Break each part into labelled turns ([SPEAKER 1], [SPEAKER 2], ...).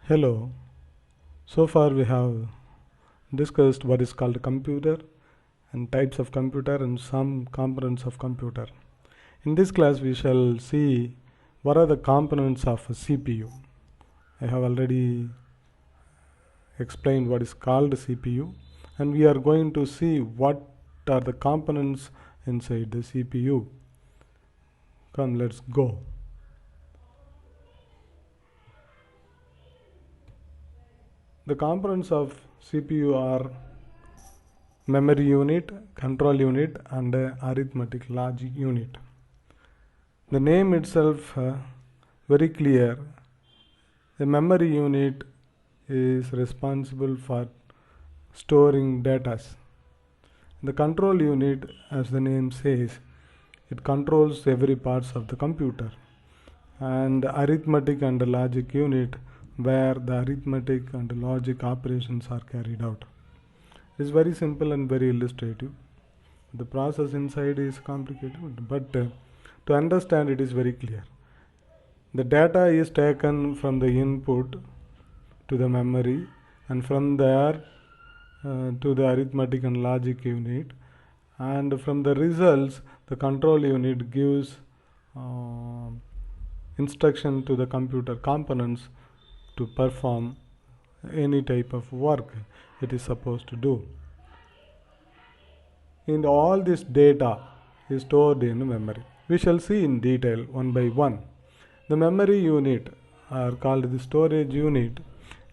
[SPEAKER 1] Hello. So far we have discussed what is called computer and types of computer and some components of computer. In this class we shall see what are the components of a CPU. I have already explained what is called CPU, and we are going to see what are the components inside the CPU. Come, let's go. The components of CPU are memory unit, control unit, and arithmetic logic unit. The name itself very clear. The memory unit is responsible for storing data. The control unit, as the name says, it controls every parts of the computer. And the arithmetic and the logic unit, where the arithmetic and the logic operations are carried out. It is very simple and very illustrative. The process inside is complicated, but to understand it is very clear. The data is taken from the input to the memory, and from there to the arithmetic and logic unit, and from the results the control unit gives instruction to the computer components to perform any type of work it is supposed to do. And all this data is stored in memory. We shall see in detail one by one. The memory unit are called the storage unit.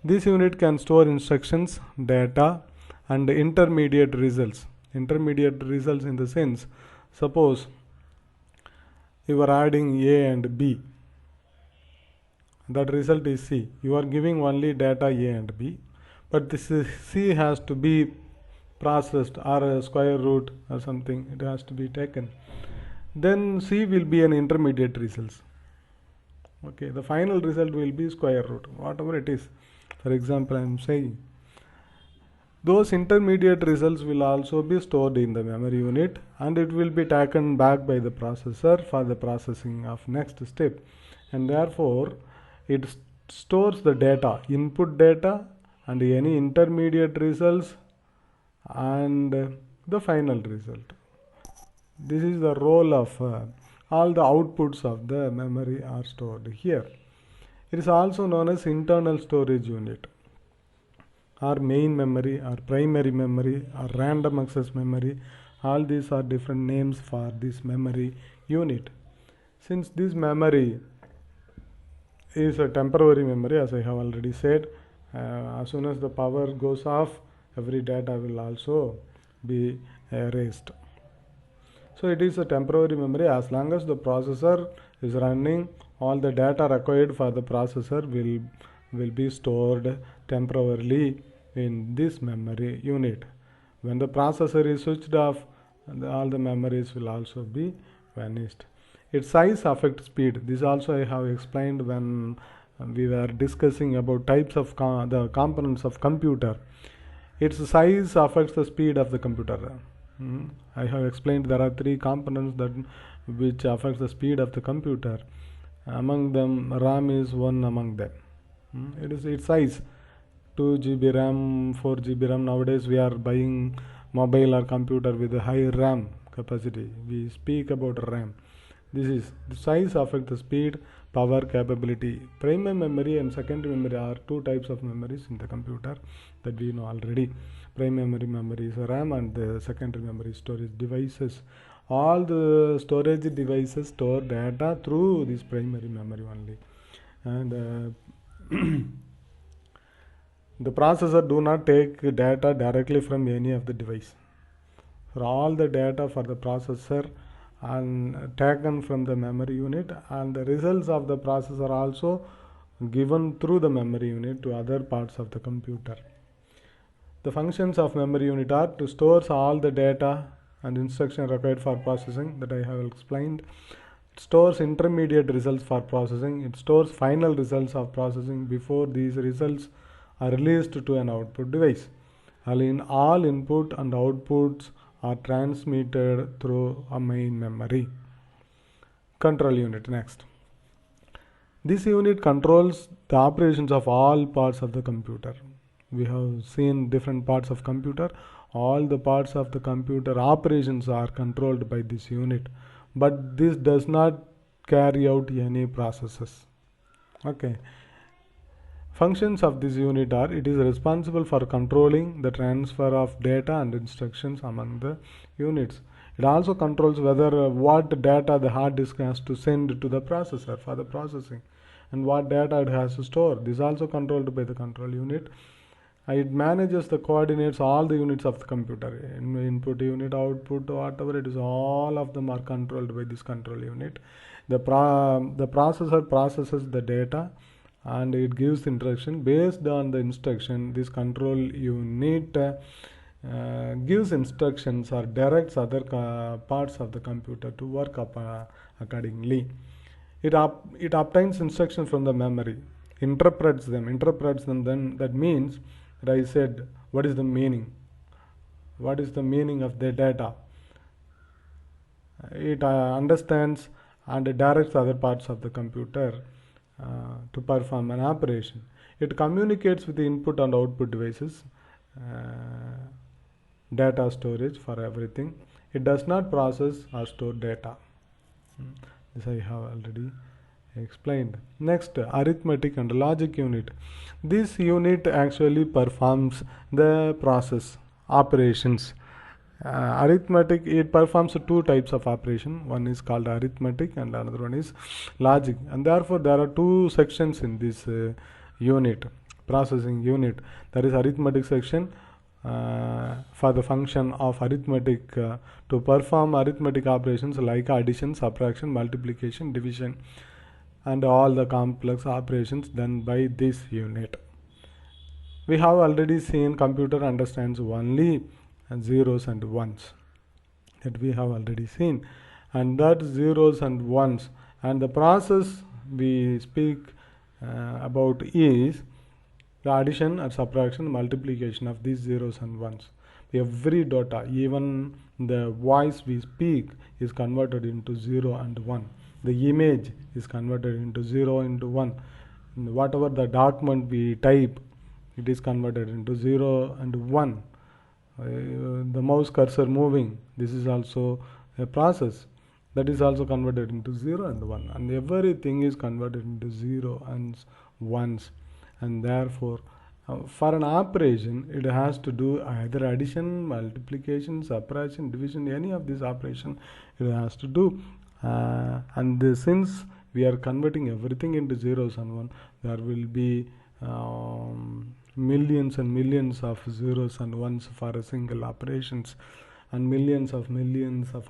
[SPEAKER 1] This unit can store instructions, data, and intermediate results. Intermediate results in the sense, suppose you are adding A and B. That result is C. You are giving only data A and B, but this C has to be processed, or a square root or something, it has to be taken. Then C will be an intermediate results. Okay, the final result will be square root, whatever it is. For example, I am saying those intermediate results will also be stored in the memory unit, and it will be taken back by the processor for the processing of next step. And therefore it stores the data, input data, and any intermediate results, and the final result. This is the role of all the outputs of the memory are stored here. It is also known as internal storage unit, or main memory, or primary memory, or random access memory. All these are different names for this memory unit. Since this memory is a temporary memory, as I have already said, as soon as the power goes off, every data will also be erased. So it is a temporary memory. As long as the processor is running, all the data required for the processor will be stored temporarily in this memory unit. When the processor is switched off, all the memories will also be vanished. Its size affects speed. This also I have explained when we were discussing about types of the components of computer. Its size affects the speed of the computer. I have explained there are three components that which affects the speed of the computer. Among them, RAM is one among them. It is its size, 2 GB RAM, 4 GB RAM. Nowadays we are buying mobile or computer with a high RAM capacity. We speak about RAM. This is the size affects the speed, power, capability. Primary memory and secondary memory are two types of memories in the computer that we know already. Primary memory is RAM, and the secondary memory storage devices. All the storage devices store data through this primary memory only, and the processor do not take data directly from any of the device. For all the data for the processor and taken from the memory unit, and the results of the processor also given through the memory unit to other parts of the computer. The functions of memory unit are to store all the data and instruction required for processing that I have explained. It stores intermediate results for processing. It stores final results of processing before these results are released to an output device. All input and outputs are transmitted through a main memory. Control unit next. This unit controls the operations of all parts of the computer. We have seen different parts of computer. All the parts of the computer operations are controlled by this unit, but this does not carry out any processes. Okay. Functions of this unit are: it is responsible for controlling the transfer of data and instructions among the units. It also controls whether what data the hard disk has to send to the processor for the processing, and what data it has to store. This is also controlled by the control unit. It manages the coordinates all the units of the computer. Input unit, output, whatever it is, all of them are controlled by this control unit. The processor processes the data and it gives instruction. Based on the instruction, this control unit gives instructions or directs other parts of the computer to work accordingly. It obtains instruction from the memory, interprets them. Then that means that I said, what is the meaning? What is the meaning of the data? It understands and directs other parts of the computer to perform an operation. It communicates with the input and output devices, data storage for everything. It does not process or store data. This I have already explained. Next, arithmetic and logic unit. This unit actually performs the process operations. Arithmetic, it performs two types of operation. One is called arithmetic and another one is logic, and therefore there are two sections in this unit, processing unit. There is arithmetic section for the function of arithmetic to perform arithmetic operations like addition, subtraction, multiplication, division, and all the complex operations done by this unit. We have already seen computer understands only zeros and ones, that we have already seen, and that zeros and ones, and the process we speak about is the addition or subtraction, multiplication of these zeros and ones. Every data, even the voice we speak, is converted into 0 and 1. The image is converted into 0 into 1. Whatever the document we type, it is converted into 0 and 1. The mouse cursor moving, this is also a process that is also converted into 0 and 1, and everything is converted into 0 and 1s, and therefore for an operation it has to do either addition, multiplication, subtraction, division, any of these operation it has to do, and since we are converting everything into zeros and 1, there will be millions and millions of zeros and ones for a single operations, and millions of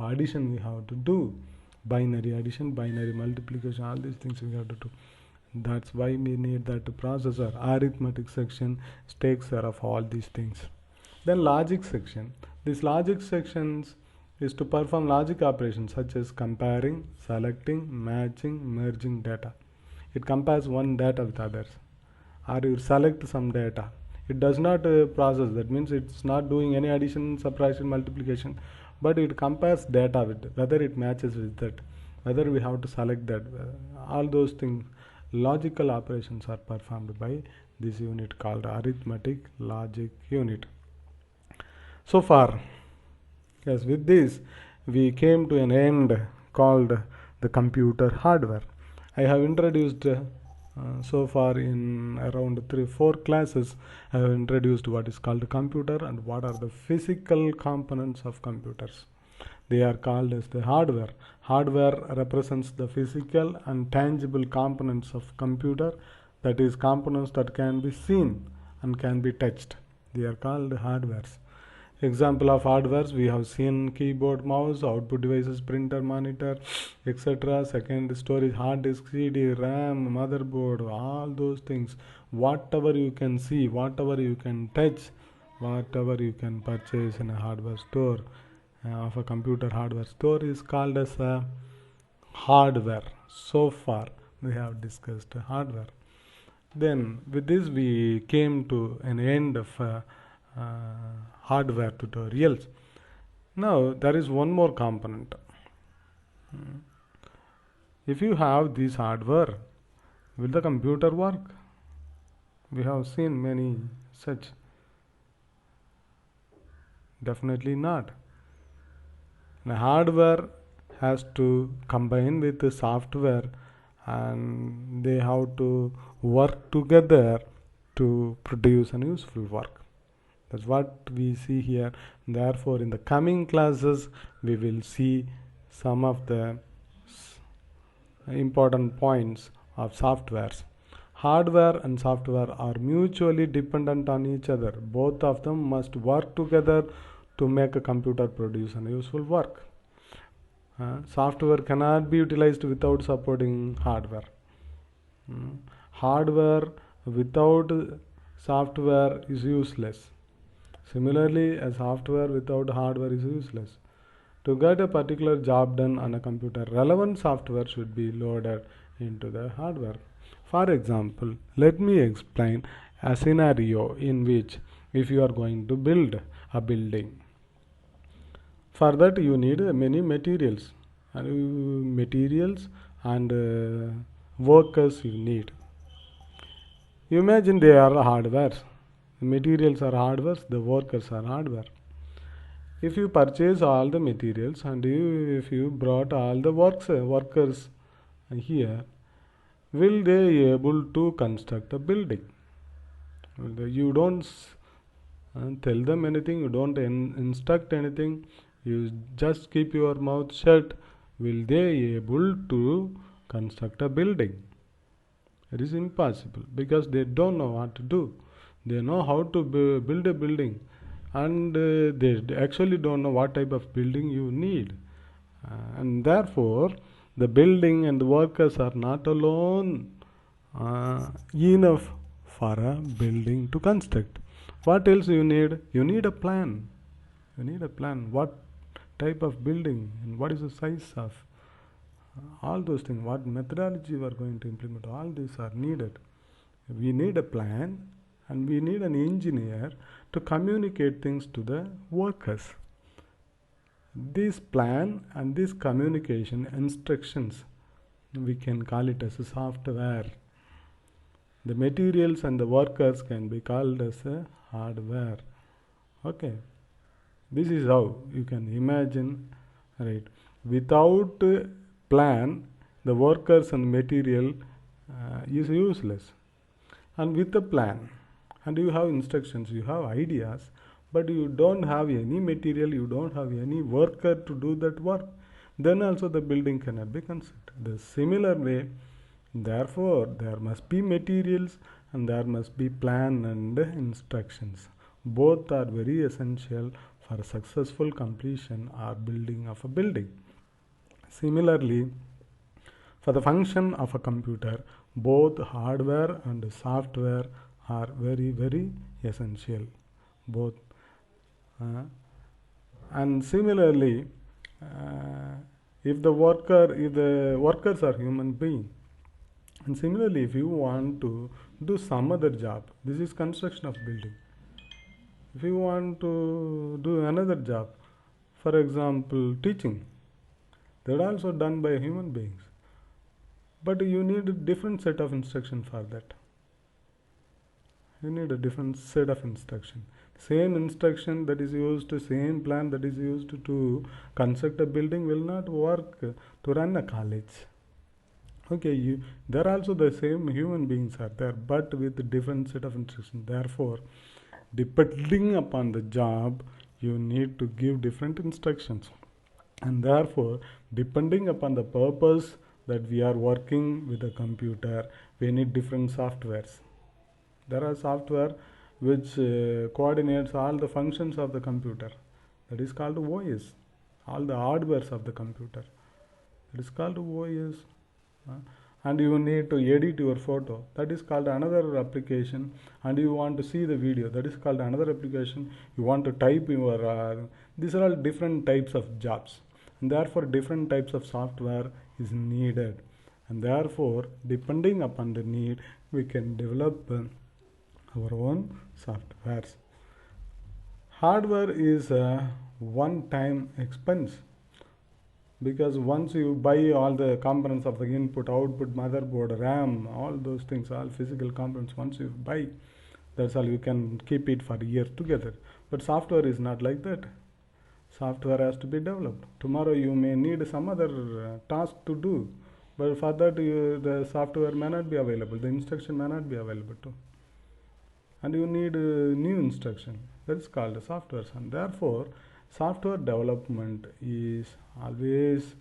[SPEAKER 1] addition we have to do, binary addition, binary multiplication, all these things we have to do. That's why we need that processor. Arithmetic section takes care of all these things. Then logic section. This logic sections is to perform logic operations such as comparing, selecting, matching, merging data. It compares one data with others, or you select some data. It does not process, that means it's not doing any addition, subtraction, multiplication, but it compares data with whether it matches with that, whether we have to select that, all those things. Logical operations are performed by this unit called arithmetic logic unit. So far, yes, with this we came to an end called the computer hardware. I have introduced so far in around 3-4 classes, I have introduced what is called a computer and what are the physical components of computers. They are called as the hardware. Hardware represents the physical and tangible components of computer, that is components that can be seen and can be touched. They are called hardwares. Example of hardwares, we have seen keyboard, mouse, output devices, printer, monitor, etc. Second, storage, hard disk, CD, RAM, motherboard, all those things. Whatever you can see, whatever you can touch, whatever you can purchase in a hardware store, of a computer hardware store, is called as a hardware. So far we have discussed hardware. Then with this we came to an end of hardware tutorials. Now there is one more component. If you have this hardware, Will the computer work? We have seen many such. Definitely not. The hardware has to combine with the software, and they have to work together to produce an useful work. That's what we see here. Therefore, in the coming classes, we will see some of the important points of softwares. Hardware and software are mutually dependent on each other. Both of them must work together to make a computer produce an useful work. Software cannot be utilized without supporting hardware. Hardware without software is useless. Similarly, a software without hardware is useless. To get a particular job done on a computer, relevant software should be loaded into the hardware. For example, let me explain a scenario in which if you are going to build a building, for that you need many materials and workers you need. Imagine they are hardware. The materials are hardware, the workers are hardware. If you purchase all the materials and if you brought all the workers here, will they be able to construct a building? You don't tell them anything, you don't instruct anything, you just keep your mouth shut. Will they be able to construct a building? It is impossible because they don't know what to do. They know how to build a building, and they actually don't know what type of building you need. And therefore, the building and the workers are not alone enough for a building to construct. What else you need? You need a plan. You need a plan. What type of building and what is the size of all those things, what methodology we are going to implement, all these are needed. We need a plan and we need an engineer to communicate things to the workers. This plan and this communication instructions, we can call it as a software. The materials and the workers can be called as a hardware. Okay, this is how you can imagine, right? Without plan, the workers and material is useless. And with the plan, and you have instructions, you have ideas, but you don't have any material, you don't have any worker to do that work, then also the building cannot be constructed. The similar way, therefore, there must be materials and there must be plan and instructions. Both are very essential for successful completion or building of a building. Similarly, for the function of a computer, both hardware and software are very, very essential. Both. And similarly, if the workers are human beings, and similarly, if you want to do some other job, this is construction of building. If you want to do another job, for example, teaching, that also done by human beings. But you need a different set of instruction for that. You need a different set of instruction. Same instruction that is used, same plan that is used to construct a building will not work to run a college. Okay, there also the same human beings are there, but with a different set of instruction. Therefore, depending upon the job, you need to give different instructions. And therefore, depending upon the purpose that we are working with a computer, we need different softwares. There are software which coordinates all the functions of the computer. That is called OS. All the hardwares of the computer. That is called OS. And you need to edit your photo. That is called another application. And you want to see the video. That is called another application. You want to type your... these are all different types of jobs. And therefore, different types of software is needed. And therefore, depending upon the need, we can develop our own softwares. Hardware is a one-time expense. because once you buy all the components of the input, output, motherboard, RAM, all those things, all physical components, once you buy, that's all, you can keep it for years together. But software is not like that. Software has to be developed. Tomorrow you may need some other task to do, but for that the software may not be available, the instruction may not be available too, and you need a new instruction. That is called software. And therefore software development is always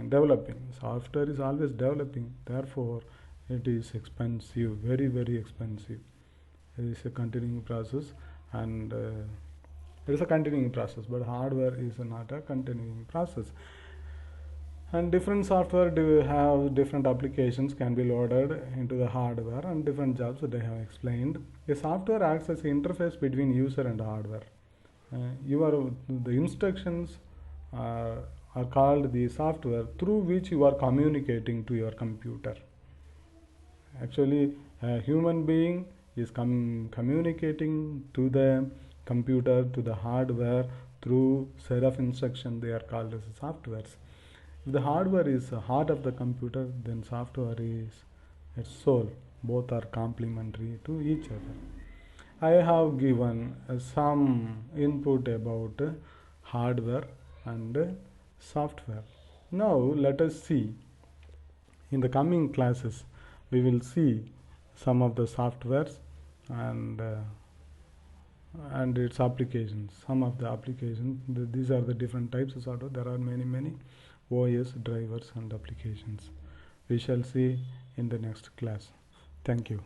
[SPEAKER 1] developing. Software is always developing, therefore it is expensive, very very expensive. It is a continuing process, and it is a continuing process, but hardware is not a continuing process. And different software do have different applications can be loaded into the hardware, and different jobs that I have explained. A software acts as an interface between user and hardware. The instructions are called the software through which you are communicating to your computer. Actually, a human being is communicating to the computer, to the hardware, through set of instructions. They are called as softwares. If the hardware is the heart of the computer, then software is its soul. Both are complementary to each other. I have given some input about hardware and software. Now let us see, in the coming classes we will see some of the softwares and its applications. Some of the applications, these are the different types of software. There are many OS, drivers and applications. We shall see in the next class. Thank you.